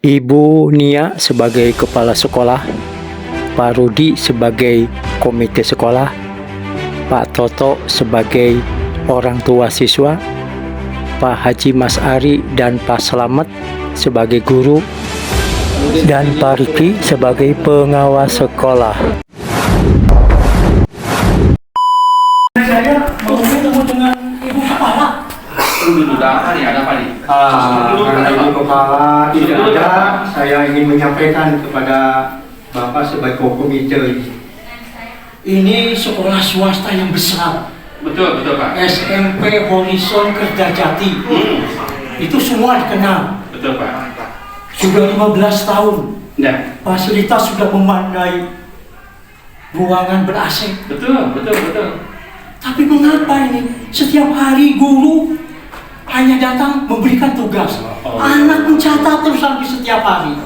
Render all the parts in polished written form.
Ibu Nia sebagai kepala sekolah, Pak Rudi sebagai komite sekolah, Pak Toto sebagai orang tua siswa, Pak Haji Mas Ari dan Pak Slamet sebagai guru, dan Pak Riki sebagai pengawas sekolah. Saya mau ketemu dengan Ibu Kepala. Ada apa nih? Karena Ibu Kepala tidak ada, saya ingin menyampaikan kepada Bapak sebagai komite. Ini sekolah swasta yang besar. Betul Pak. SMP Horizon Kertajati. Itu semua dikenal. Betul Pak. Sudah 15 tahun. Ya. Fasilitas sudah memadai. Ruangan ber-AC. Betul. Tapi mengapa ini setiap hari guru hanya datang memberikan tugas, anak mencatat terus sampai setiap hari.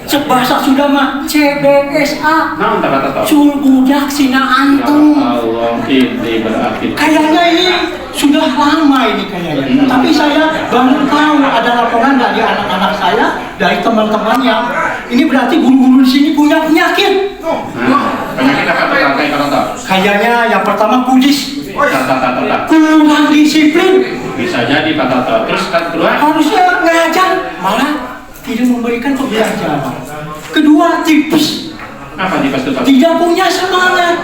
Sebahasa sudah mah CBSA, Nah, kata-kata. sul budak sina antum. Allah, ini berarti. Kayaknya ini sudah lama ini kayaknya. Tapi saya baru tahu ada laporan dari anak-anak saya, dari teman-temannya. Ini berarti guru-guru di sini punya penyakit. Penyakit apa tuh kayak kata-kata? Kayaknya yang pertama kudis, Kata-kata. kurang disiplin. Bisa jadi kata-kata. Terus kan kedua? Harusnya ngajar, malah tidak memberikan pembelajaran. Kedua, tipis, Apa nih pas itu? tidak punya semangat.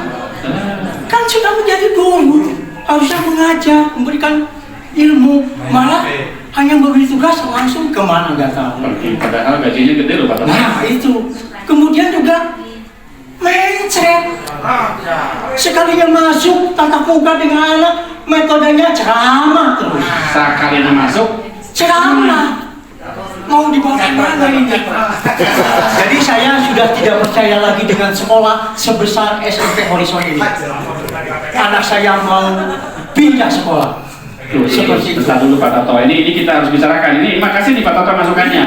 Kan sudah menjadi guru, harusnya mengajar, memberikan ilmu, malah hanya memberi tugas langsung kemana nggak tahu. Pergi, padahal gajinya gede loh Pak. Nah itu, kemudian juga mencret. Sekalinya masuk tatap muka dengan anak, metodenya ceramah terus. Sekalinya masuk. Ceramah. Mau dibawa kemana ini? Jadi saya sudah tidak percaya lagi dengan sekolah sebesar SMP Horizon ini. Anak saya mau pindah sekolah. Seperti itu. Bentar dulu Pak Toto. Ini kita harus bicarakan. Ini makasih nih Pak Toto masukannya.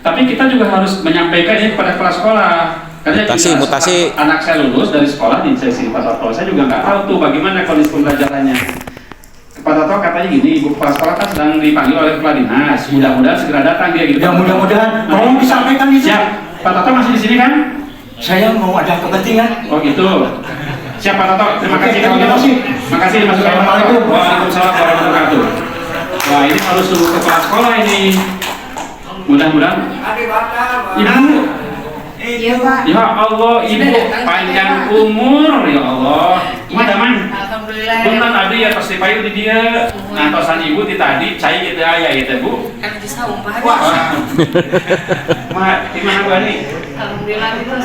Tapi kita juga harus menyampaikan ini kepada kepala sekolah. Karena Mutasi. Anak saya lulus dari sekolah di sesi Pak Toto. Saya juga nggak tahu tuh bagaimana kondisi pembelajarannya. Pak Toto katanya gini, Ibu Kepala Sekolah kan sedang dipanggil oleh Kepala Dinas. Mudah-mudahan segera datang dia gitu. Ya mudah-mudahan. Tolong disampaikan itu. Siap. Pak Toto masih di sini kan? Saya mau ada kepentingan. Oh gitu. Siap Pak Toto. Terima kasih. Terima kasih. Terima kasih dimasukkan Pak Toto. Waalaikumsalam warahmatullahi wabarakatuh. Wah ini harus tunggu kepala sekolah ini. Mudah-mudahan. Ibu. Iya Pak. Ya Allah, Ibu panjang umur ya Allah. Mana? Alhamdulillah. Punten abdi ya pasti payu di dia. Ngantosan Ibu di tadi cai gitu aya gitu Bu. Kan bisa umpah. Di mana Bu Ani? Alhamdulillah itu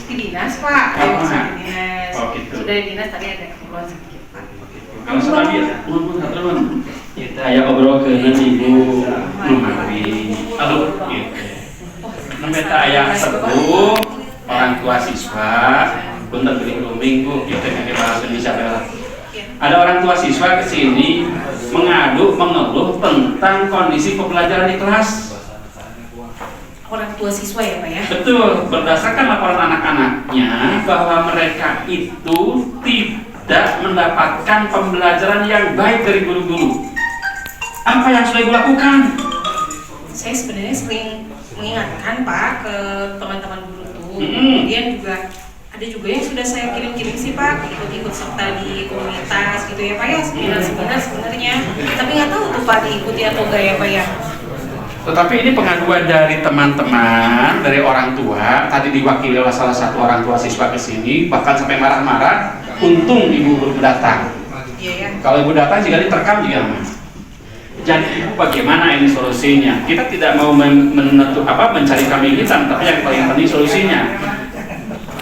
di dinas Pak. Oh, Di dinas. oh, gitu. Sudah di dinas tadi ada keperluan sedikit Pak. Kalau sudah dia, turun. Kita aya obrol ke Ibu Numawi. Aduh, gitu. Membeta ayah sepuh, orang tua siswa, punten beli grooming Bu, kita nggak bahasa Indonesia bela. Ada orang tua siswa ke sini mengeluh tentang kondisi pembelajaran di kelas. Orang tua siswa ya Pak ya? Betul, berdasarkan laporan anak-anaknya bahwa mereka itu tidak mendapatkan pembelajaran yang baik dari guru-guru. Apa yang sudah Ibu lakukan? Saya sebenarnya sering mengingatkan Pak ke teman-teman guru tuh. Mm-hmm. Kemudian juga ada juga yang sudah saya kirim-kirim sih Pak, ikut-ikut serta di komunitas gitu ya Pak ya, seminar sebenarnya. Tapi nggak tahu tuh Pak diikuti atau enggak ya Pak ya. Tetapi ini pengaduan dari teman-teman, dari orang tua. Tadi diwakili oleh salah satu orang tua siswa ke sini, bahkan sampai marah-marah. Untung Ibu belum datang. Iya ya. Kalau Ibu datang juga diterkam juga Mas. Jadi Ibu bagaimana ini solusinya? Kita tidak mau mencari kambing hitam, tapi yang paling penting solusinya.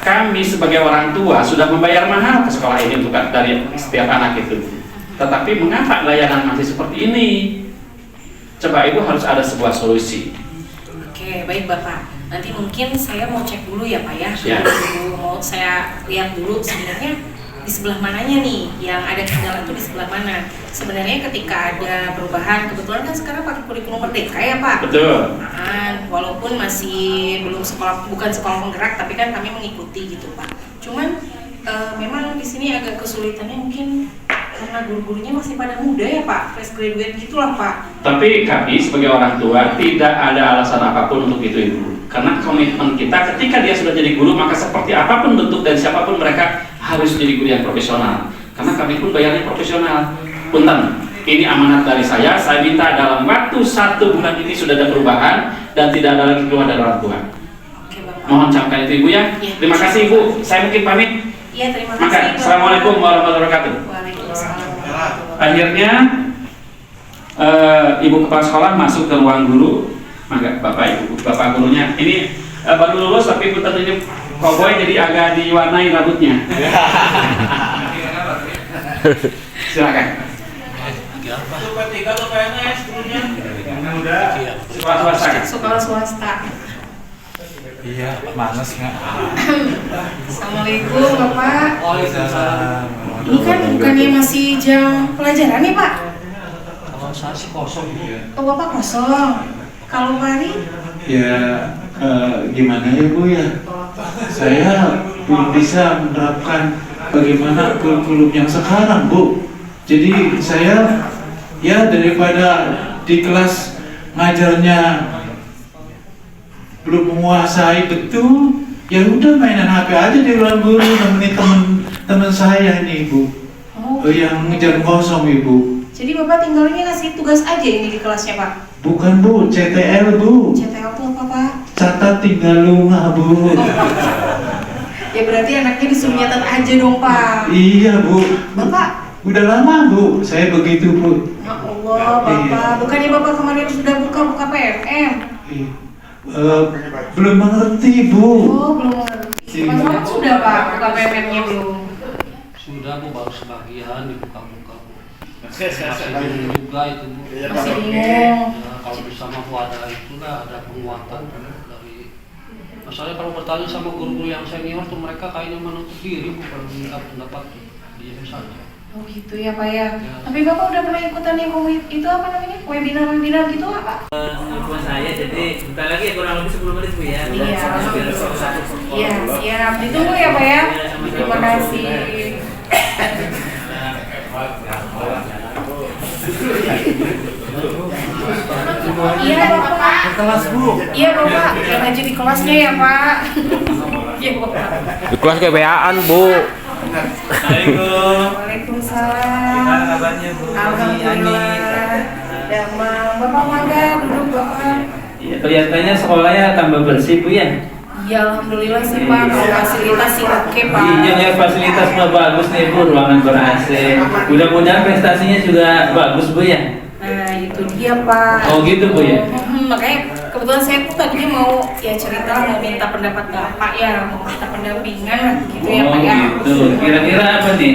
Kami sebagai orang tua sudah membayar mahal ke sekolah ini untuk dari setiap anak itu. Tetapi mengapa layanan masih seperti ini? Coba Ibu harus ada sebuah solusi. Oke, baik Bapak. Nanti mungkin saya mau cek dulu ya Pak ya. Ya. Mau saya lihat dulu sebenarnya di sebelah mananya nih yang ada kendala itu di sebelah mana. Sebenarnya ketika ada perubahan, kebetulan kan sekarang pakai kurikulum merdeka ya Pak. Betul. Nah, walaupun masih belum bukan sekolah penggerak, tapi kan kami mengikuti gitu Pak. Cuman memang di sini agak kesulitannya mungkin karena guru-gurunya masih pada muda ya Pak, fresh graduate gitulah Pak. Tapi kami sebagai orang tua tidak ada alasan apapun untuk itu Ibu. Karena komitmen kita ketika dia sudah jadi guru, maka seperti apapun bentuk dan siapapun mereka harus jadi guru yang profesional. Karena kami pun bayarnya profesional. Punten, ini amanat dari saya minta dalam waktu 1 bulan ini sudah ada perubahan dan tidak ada lagi keluar dari orang tua. Oke Bapak. Mohon camkan itu Ibu ya. Terima kasih Ibu, saya mungkin pamit. Iya, terima kasih. Maka, Bapak. Assalamualaikum warahmatullahi wabarakatuh. Waalaikumsalam. Akhirnya Ibu kepala sekolah masuk ke ruang guru. Maka Bapak Ibu, Bapak gurunya ini baru lulus tapi punten ini cowboy jadi agak diwarnai rambutnya. Silakan. Sekolah swasta. Sekolah swasta. Iya, manas nggak? Assalamualaikum Bapak. Ini kan bukannya masih jam pelajaran nih Pak? Kalau saya sih kosong ya. Oh Bapak kosong. Kalau Mari? Ya gimana ya Bu ya, saya belum bisa menerapkan bagaimana kurikulum yang sekarang Bu. Jadi saya ya daripada di kelas ngajarnya belum menguasai betul, ya udah mainan HP aja di ruang guru nemenin teman saya nih Bu. Yang ngejar kosong Ibu. Jadi Bapak tinggalnya ngasih tugas aja ini di kelasnya Pak? Bukan Bu, CTL Bu. CTL itu apa Pak? Catat tinggal rumah Bu. Ya berarti anaknya disuruh nyatet aja dong Pak. Iya Bu. Bapak? Udah lama Bu, saya begitu Bu. Ya Allah Bapak, Iya. bukannya Bapak kemarin sudah buka PMM? Belum mengerti Bu. Oh belum ngerti. Mas sudah Pak buka PMM-nya belum? Sudah Bu, baru sebagian dibuka-buka Bu. Masih bingung juga itu Bu. Masih bingung. Ya, kalau bersama Bu ada itulah, ada penguatan dari. Masalahnya kalau bertanya sama guru-guru yang senior tuh mereka kayaknya menutup diri Bu kalau minta pendapat diam saja. Oh gitu ya Pak ya. Ya. Tapi Bapak udah pernah ikutan yang itu apa namanya? Webinar gitu apa? Telepon saya, jadi bentar lagi ya, kurang lebih 10 menit Bu ya. Iya, iya, siap. Ditunggu ya Pak ya. Terima kasih. Iya Bapak. Kelas Bu. Iya Bapak. Yang aja di kelasnya ya Pak. Iya Bapak. Di kelas kebeaan Bu. Assalamualaikum. Waalaikumsalam. Gimana kabarnya Bu? Alhamdulillah. Damang. Bapak mangga duduk Bapak. Ya, kelihatannya sekolahnya tambah bersih Bu ya. Ya Alhamdulillah sih Pak. Kalau fasilitas sih oke Pak. Iya ya, fasilitas mah bagus nih Bu, ruangan ber AC. Mudah-mudahan prestasinya juga bagus Bu ya. Nah itu dia Pak. Oh gitu Bu ya. Makanya kebetulan saya tuh tadinya mau ya cerita, mau minta pendapat Bapak ya, mau minta pendampingan lah gitu ya Oh Pak ya. gitu. Kira-kira apa nih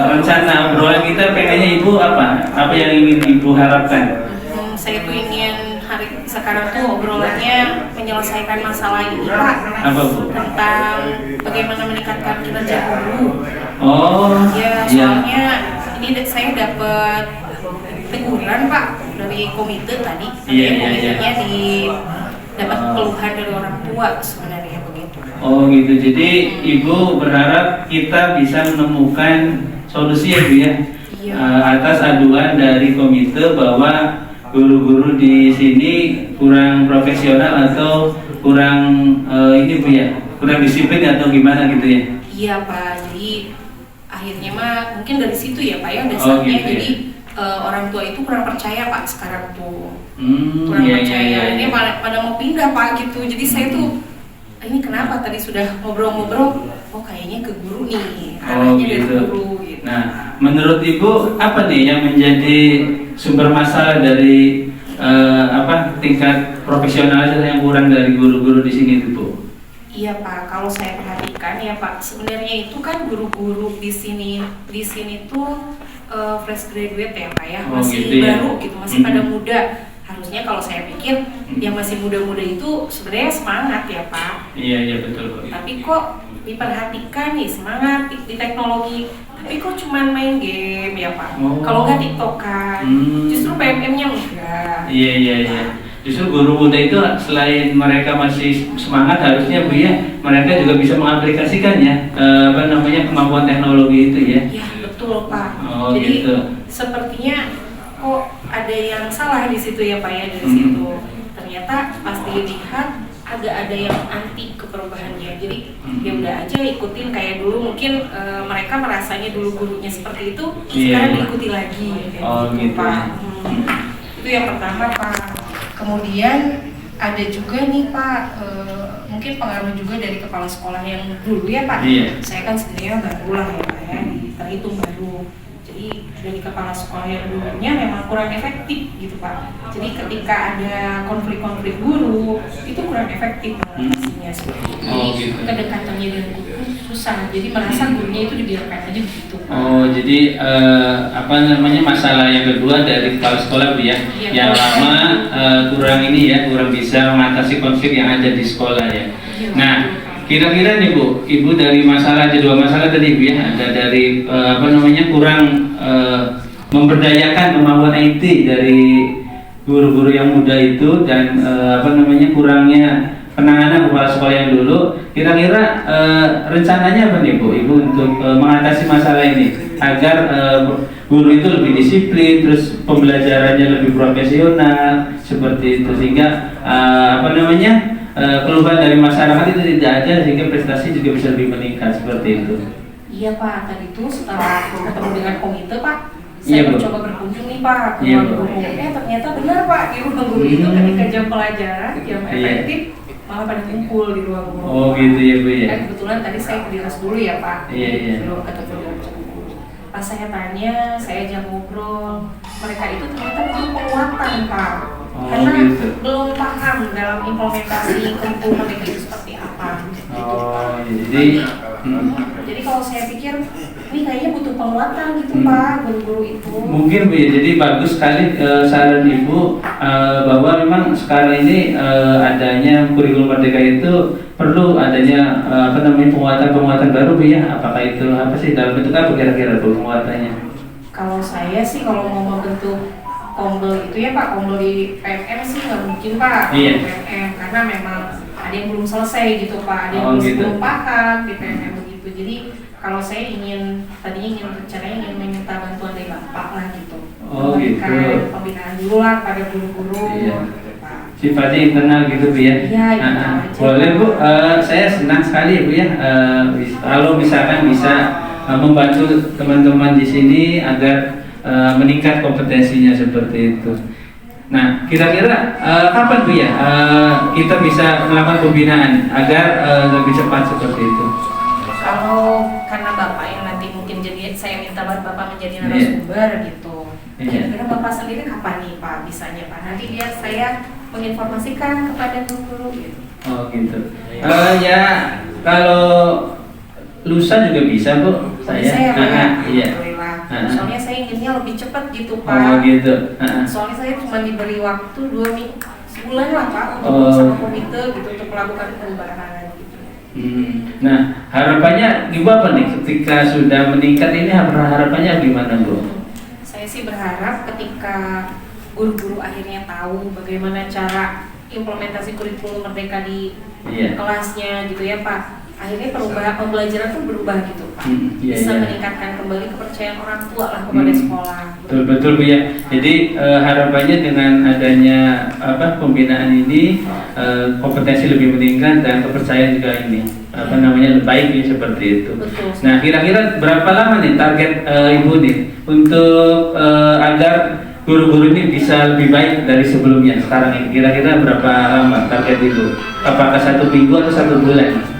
rencana obrolan kita pengennya Ibu apa? Apa yang ingin Ibu harapkan? Saya tuh ingin hari sekarang tuh obrolannya menyelesaikan masalah ini Pak. Apa Bu? Tentang bagaimana meningkatkan kinerja guru. Oh Ya iya. soalnya ini saya dapat teguran Pak dari komite tadi. Iya, iya, Komitenya iya. di dapat keluhan dari orang tua sebenarnya begitu. Oh gitu, jadi Ibu berharap kita bisa menemukan solusi ya Bu ya. Iya. Atas aduan dari komite bahwa guru-guru di sini kurang profesional atau kurang ini Bu ya, kurang disiplin atau gimana gitu ya. Iya Pak, jadi akhirnya mah mungkin dari situ ya Pak ya Oh, dasarnya. gitu ya. Jadi orang tua itu kurang percaya Pak sekarang tuh. Kurang Iya, percaya. iya, iya. Ini pada mau pindah Pak gitu. Jadi saya tuh ini kenapa tadi sudah ngobrol-ngobrol, oh kayaknya ke guru nih, Oh arahnya dari gitu. guru gitu. Nah, menurut Ibu apa nih yang menjadi sumber masalah dari tingkat profesionalitas yang kurang dari guru-guru di sini itu Bu? Iya Pak, kalau saya perhatikan ya Pak, sebenarnya itu kan guru-guru di sini tuh fresh graduate ya Pak ya, Oh, masih gitu ya. baru gitu, masih pada muda. Harusnya kalau saya pikir yang masih muda-muda itu sebenarnya semangat ya Pak. Iya iya betul Bu. Tapi kok diperhatikan nih semangat di teknologi, tapi kok cuman main game ya Pak. Oh. Kalau nggak tiktokan, justru PMM-nya enggak. Iya iya iya. Justru guru muda itu selain mereka masih semangat harusnya Bu ya, mereka juga bisa mengaplikasikan ya kemampuan teknologi itu ya. Ya betul Betul Pak. Oh, Jadi gitu. sepertinya kok ada yang salah di situ ya Pak ya dari situ. Ternyata pas dilihat agak ada yang anti ke perubahannya. Jadi ya udah aja ikutin kayak dulu. Mungkin mereka merasanya dulu gurunya seperti itu, sekarang diikuti lagi. Kayak gitu Pak. Itu yang pertama Pak. Kemudian ada juga nih Pak, mungkin pengaruh juga dari kepala sekolah yang dulu ya Pak. Saya kan sebenarnya baru lah ya Pak ya, terhitung baru. Jadi dari kepala sekolah yang dulunya memang kurang efektif gitu Pak. Jadi ketika ada konflik-konflik guru itu kurang efektif mengatasinya. Jadi kedekatannya dengan guru susah. Jadi merasa gurunya itu dibiarkan aja begitu Pak. Oh, jadi apa namanya, masalah yang kedua dari kepala sekolah Bu ya, yang lama kurang ini ya, kurang bisa mengatasi konflik yang ada di sekolah ya. Nah, kira-kira nih Bu, Ibu dari masalah, ada dua masalah tadi Bu ya, ada dari apa namanya, kurang memberdayakan kemampuan IT dari guru-guru yang muda itu, dan apa namanya, kurangnya penanganan kepala sekolah yang dulu. Kira-kira rencananya apa nih Bu, Ibu untuk mengatasi masalah ini agar guru itu lebih disiplin, terus pembelajarannya lebih profesional seperti itu, sehingga apa namanya, perubahan dari masyarakat itu tidak ada, sehingga prestasi juga bisa lebih meningkat seperti itu. Iya Pak, tadi itu setelah ketemu dengan komite Pak, saya mencoba berkunjung nih Pak ke ruang guru. Ternyata benar Pak, di ruang guru itu ketika jam pelajaran, jam efektif, malah pada kumpul di ruang guru. Oh gitu ya Bu ya. Kebetulan tadi saya ke dinas dulu ya Pak, belum ketemu dengan guru. Pas saya tanya, saya ajak ngobrol, mereka itu ternyata butuh penguatan Pak. Karena belum paham dalam implementasi kurikulum mereka itu seperti apa. Jadi kalau saya pikir ini kayaknya butuh penguatan gitu Pak, guru-guru itu. Mungkin Bu ya, jadi bagus sekali saran Ibu bahwa memang sekarang ini adanya kurikulum merdeka itu perlu adanya apa namanya, penguatan baru Bu ya. Apakah itu apa sih, dalam bentuk apa kira-kira Bu penguatannya? Kalau saya sih kalau mau bentuk tombol itu ya Pak, tombol di PMM sih nggak mungkin Pak, PMM, karena memang ada yang belum selesai gitu Pak, ada yang belum paham di PMM begitu. Jadi kalau saya tadinya rencananya ingin meminta bantuan dari Bapak lah gitu, memberikan pembinaan dulu lah pada guru-guru. Sifatnya internal gitu Bu ya. Boleh Bu, saya senang sekali Bu ya, kalau misalkan bisa membantu teman-teman di sini agar meningkat kompetensinya seperti itu. Nah, kira-kira kapan Bu ya kita bisa melakukan pembinaan agar lebih cepat seperti itu? Kalau karena Bapak yang nanti mungkin jadi, saya minta Bapak menjadi narasumber gitu. Kira-kira Bapak sendiri kapan nih Pak bisanya Pak? Nanti biar saya menginformasikan kepada guru-guru gitu. Oh gitu. Ya kalau lusa juga bisa Bu. Soalnya saya inginnya lebih cepat gitu Pak. Oh gitu. Soalnya saya cuma diberi waktu 2 minggu, sebulan lah Pak, untuk sama komite gitu untuk melakukan perubahan. Gitu. Nah, harapannya Ibu apa nih ketika sudah meningkat ini, harapannya gimana Bu? Saya sih berharap ketika guru-guru akhirnya tahu bagaimana cara implementasi kurikulum merdeka di kelasnya gitu ya Pak. Akhirnya pembelajaran pun berubah gitu Pak. Bisa meningkatkan kembali kepercayaan orang tua lah kepada sekolah. Betul Bu ya. Jadi harapannya dengan adanya pembinaan ini, kompetensi lebih meningkat dan kepercayaan juga ini lebih baik ya, seperti itu. Betul. Nah, kira-kira berapa lama nih target Ibu nih untuk agar guru-guru ini bisa lebih baik dari sebelumnya sekarang ini? Kira-kira berapa lama target Ibu? Apakah 1 minggu atau 1 bulan?